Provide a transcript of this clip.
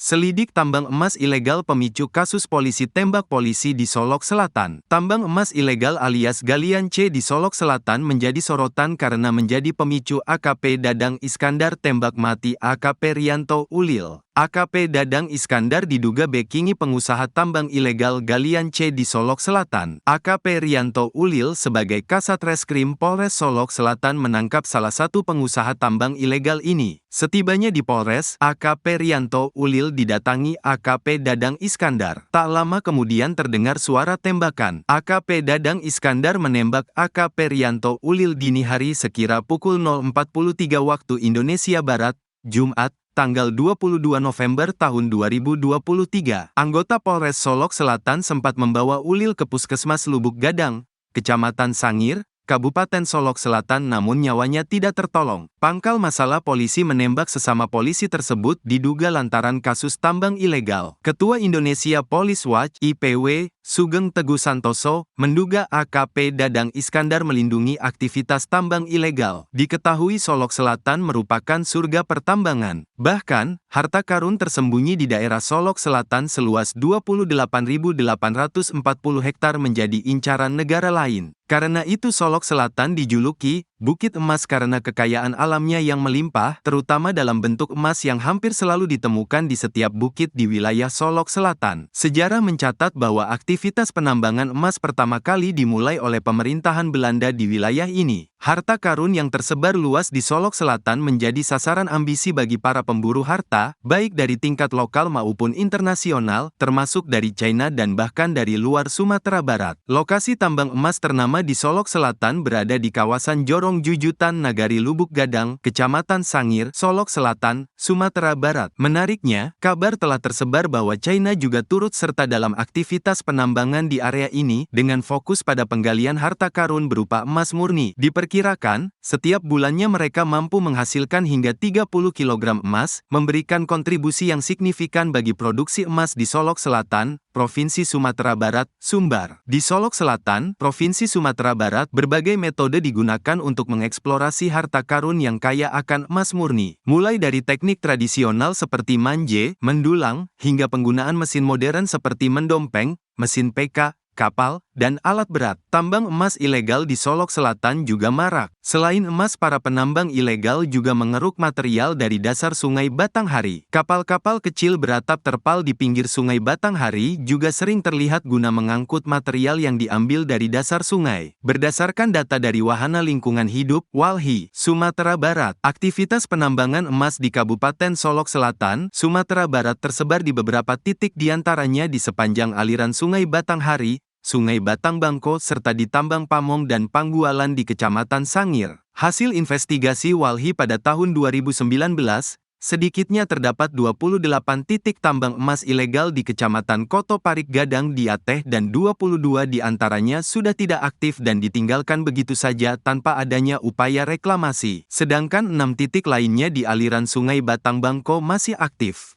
Selidik tambang emas ilegal pemicu kasus polisi tembak polisi di Solok Selatan. Tambang emas ilegal alias galian C di Solok Selatan menjadi sorotan karena menjadi pemicu AKP Dadang Iskandar tembak mati AKP Rianto Ulil. AKP Dadang Iskandar diduga bekingi pengusaha tambang ilegal galian C di Solok Selatan. AKP Rianto Ulil sebagai Kasat Reskrim Polres Solok Selatan menangkap salah satu pengusaha tambang ilegal ini. Setibanya di Polres, AKP Rianto Ulil didatangi AKP Dadang Iskandar. Tak lama kemudian terdengar suara tembakan. AKP Dadang Iskandar menembak AKP Rianto Ulil dini hari sekira pukul 0.43 waktu Indonesia Barat, Jumat, tanggal 22 November tahun 2023. Anggota Polres Solok Selatan sempat membawa Ulil ke Puskesmas Lubuk Gadang, Kecamatan Sangir, Kabupaten Solok Selatan, namun nyawanya tidak tertolong. Pangkal masalah polisi menembak sesama polisi tersebut diduga lantaran kasus tambang ilegal. Ketua Indonesia Police Watch (IPW), Sugeng Teguh Santoso, menduga AKP Dadang Iskandar melindungi aktivitas tambang ilegal. Diketahui Solok Selatan merupakan surga pertambangan. Bahkan, harta karun tersembunyi di daerah Solok Selatan seluas 28.840 hektar menjadi incaran negara lain. Karena itu Solok Selatan dijuluki Bukit Emas karena kekayaan alamnya yang melimpah, terutama dalam bentuk emas yang hampir selalu ditemukan di setiap bukit di wilayah Solok Selatan. Sejarah mencatat bahwa aktivitas penambangan emas pertama kali dimulai oleh pemerintahan Belanda di wilayah ini. Harta karun yang tersebar luas di Solok Selatan menjadi sasaran ambisi bagi para pemburu harta, baik dari tingkat lokal maupun internasional, termasuk dari China dan bahkan dari luar Sumatera Barat. Lokasi tambang emas ternama di Solok Selatan berada di kawasan Jorong Jujutan Nagari Lubuk Gadang, Kecamatan Sangir, Solok Selatan, Sumatera Barat. Menariknya, kabar telah tersebar bahwa China juga turut serta dalam aktivitas penambangan di area ini, dengan fokus pada penggalian harta karun berupa emas murni. Diperkirakan, setiap bulannya mereka mampu menghasilkan hingga 30 kg emas, memberikan kontribusi yang signifikan bagi produksi emas di Solok Selatan, Provinsi Sumatera Barat, Sumbar. Di Solok Selatan, Provinsi Sumatera Barat, berbagai metode digunakan untuk mengeksplorasi harta karun yang kaya akan emas murni. Mulai dari teknik tradisional seperti manje, mendulang, hingga penggunaan mesin modern seperti mendompeng, mesin PK, kapal, dan alat berat. Tambang emas ilegal di Solok Selatan juga marak. Selain emas, para penambang ilegal juga mengeruk material dari dasar Sungai Batanghari. Kapal-kapal kecil beratap terpal di pinggir Sungai Batanghari juga sering terlihat guna mengangkut material yang diambil dari dasar sungai. Berdasarkan data dari Wahana Lingkungan Hidup, WALHI, Sumatera Barat, aktivitas penambangan emas di Kabupaten Solok Selatan, Sumatera Barat tersebar di beberapa titik diantaranya di sepanjang aliran Sungai Batanghari, Sungai Batang Bangko, serta di Tambang Pamong dan Panggualan di Kecamatan Sangir. Hasil investigasi WALHI pada tahun 2019, sedikitnya terdapat 28 titik tambang emas ilegal di Kecamatan Koto Parik Gadang di Aceh dan 22 diantaranya sudah tidak aktif dan ditinggalkan begitu saja tanpa adanya upaya reklamasi. Sedangkan 6 titik lainnya di aliran Sungai Batang Bangko masih aktif.